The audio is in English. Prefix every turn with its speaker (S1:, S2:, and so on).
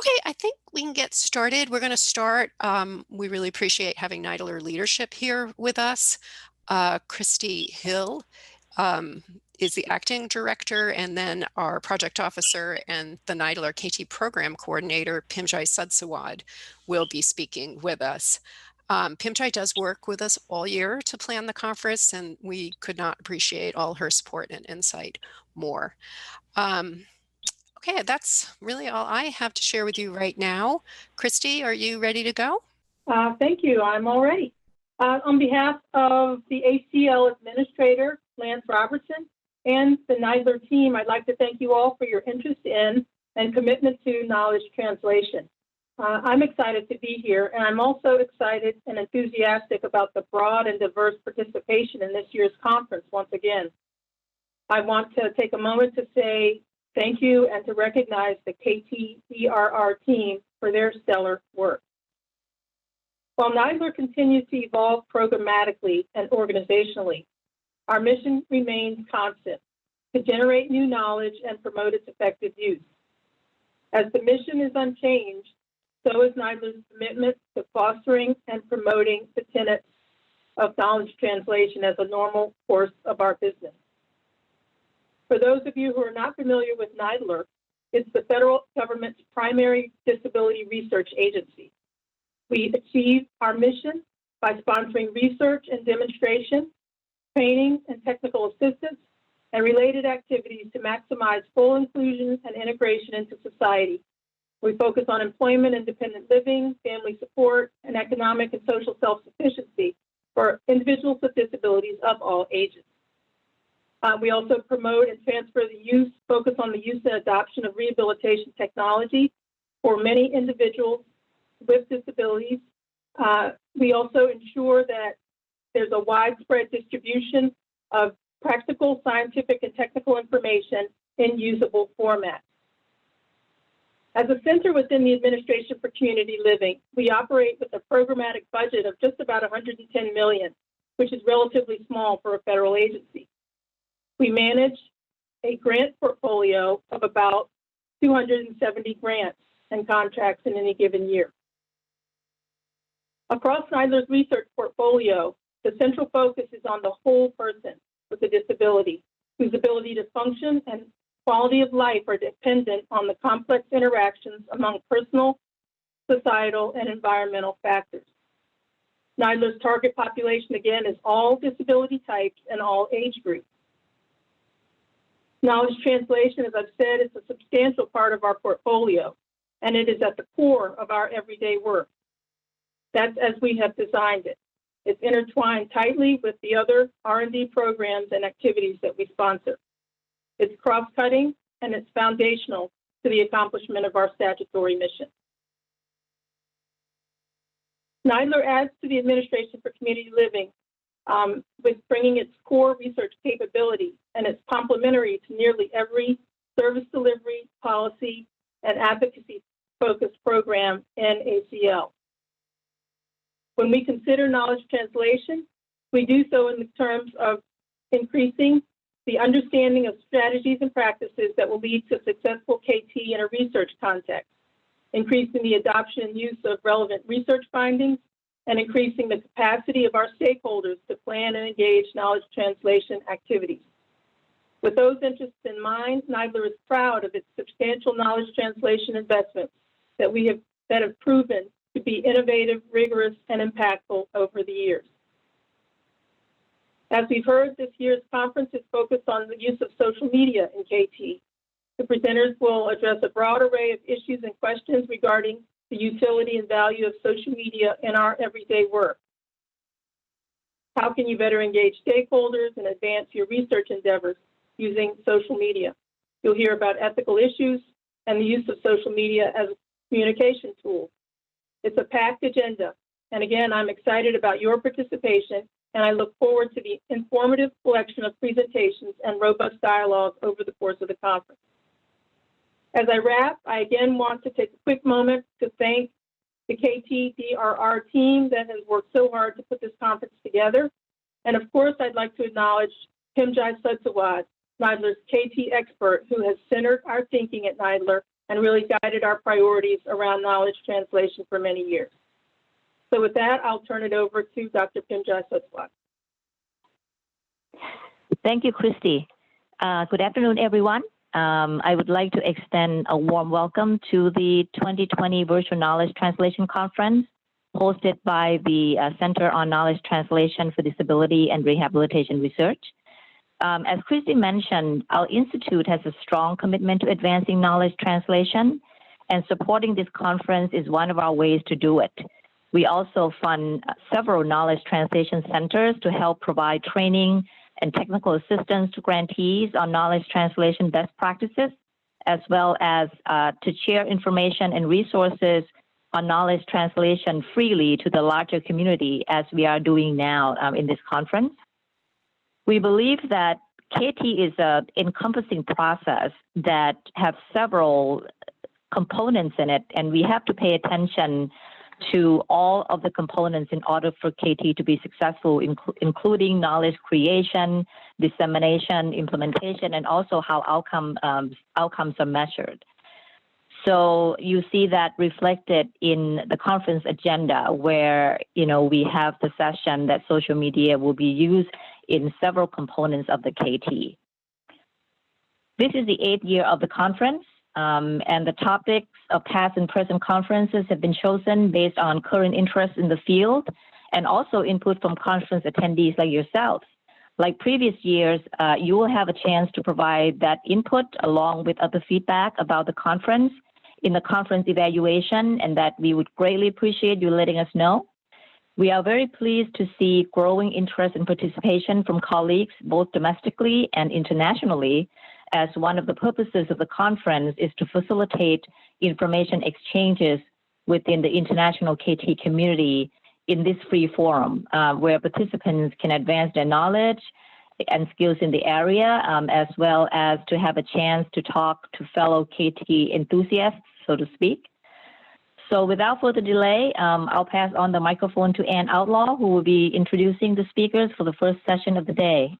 S1: Okay, I think we can get started. We're going to start. We really appreciate having NIDILRR leadership here with us. Christy Hill is the acting director, and then our project officer and the NIDILRR KT program coordinator, Pimjai Sudsawad, will be speaking with us. Pimjai does work with us all year to plan the conference, and we could not appreciate all her support and insight more. Okay, that's really all I have to share with you right now. Christy, are you ready to go?
S2: Thank you. I'm all ready. On behalf of the ACL Administrator, Lance Robertson, and the NIDILRR team, I'd like to thank you all for your interest in and commitment to knowledge translation. I'm excited to be here, and I'm also excited and enthusiastic about the broad and diverse participation in this year's conference once again. I want to take a moment to say thank you and to recognize the KTDRR team for their stellar work. While NIDILRR continues to evolve programmatically and organizationally, our mission remains constant: to generate new knowledge and promote its effective use. As the mission is unchanged, so is NIDILRR's commitment to fostering and promoting the tenets of knowledge translation as a normal course of our business. For those of you who are not familiar with NIDILRR, it's the federal government's primary disability research agency. We achieve our mission by sponsoring research and demonstration, training and technical assistance, and related activities to maximize full inclusion and integration into society. We focus on employment, independent living, family support, and economic and social self-sufficiency for individuals with disabilities of all ages. We also promote and transfer the use, focus on the use and adoption of rehabilitation technology for many individuals with disabilities. We also ensure that there's a widespread distribution of practical, scientific, and technical information in usable formats. As a center within the Administration for Community Living, we operate with a programmatic budget of just about $110 million, which is relatively small for a federal agency. We manage a grant portfolio of about 270 grants and contracts in any given year. Across NIDILRR's research portfolio, the central focus is on the whole person with a disability, whose ability to function and quality of life are dependent on the complex interactions among personal, societal, and environmental factors. NIDILRR's target population, again, is all disability types and all age groups. Knowledge translation, as I've said, is a substantial part of our portfolio, and it is at the core of our everyday work. That's as we have designed it. It's intertwined tightly with the other R&D programs and activities that we sponsor. It's cross-cutting, and it's foundational to the accomplishment of our statutory mission. NIDILRR adds to the Administration for Community Living with bringing its core research capability, and it's complementary to nearly every service delivery, policy, and advocacy-focused program in ACL. When we consider knowledge translation, we do so in the terms of increasing the understanding of strategies and practices that will lead to successful KT in a research context, increasing the adoption and use of relevant research findings, and increasing the capacity of our stakeholders to plan and engage knowledge translation activities. With those interests in mind, NIDILRR is proud of its substantial knowledge translation investments that have proven to be innovative, rigorous, and impactful over the years. As we've heard, this year's conference is focused on the use of social media in KT. The presenters will address a broad array of issues and questions regarding the utility and value of social media in our everyday work. How can you better engage stakeholders and advance your research endeavors using social media? You'll hear about ethical issues and the use of social media as a communication tool. It's a packed agenda, and again, I'm excited about your participation, and I look forward to the informative collection of presentations and robust dialogue over the course of the conference. As I wrap, I again want to take a quick moment to thank the KTDRR team that has worked so hard to put this conference together. And of course, I'd like to acknowledge Pimjai Sudsawad, NIDILRR's KT expert, who has centered our thinking at NIDILRR and really guided our priorities around knowledge translation for many years. So with that, I'll turn it over to Dr. Pinjai Sutswat.
S3: Thank you, Christy. Good afternoon, everyone. I would like to extend a warm welcome to the 2020 Virtual Knowledge Translation Conference hosted by the Center on Knowledge Translation for Disability and Rehabilitation Research. As Christy mentioned, our institute has a strong commitment to advancing knowledge translation, and supporting this conference is one of our ways to do it. We also fund several knowledge translation centers to help provide training and technical assistance to grantees on knowledge translation best practices, as well as to share information and resources on knowledge translation freely to the larger community, as we are doing now in this conference. We believe that KT is an encompassing process that have several components in it, and we have to pay attention to all of the components in order for KT to be successful, including knowledge creation, dissemination, implementation, and also how outcomes are measured. So you see that reflected in the conference agenda, where we have the session that social media will be used in several components of the KT. This is the 8th year of the conference. And the topics of past and present conferences have been chosen based on current interest in the field, and also input from conference attendees like yourselves. Like previous years, you will have a chance to provide that input along with other feedback about the conference in the conference evaluation, and that we would greatly appreciate you letting us know. We are very pleased to see growing interest and participation from colleagues, both domestically and internationally, as one of the purposes of the conference is to facilitate information exchanges within the international KT community in this free forum, where participants can advance their knowledge and skills in the area, as well as to have a chance to talk to fellow KT enthusiasts, so to speak. So without further delay, I'll pass on the microphone to Ann Outlaw, who will be introducing the speakers for the first session of the day.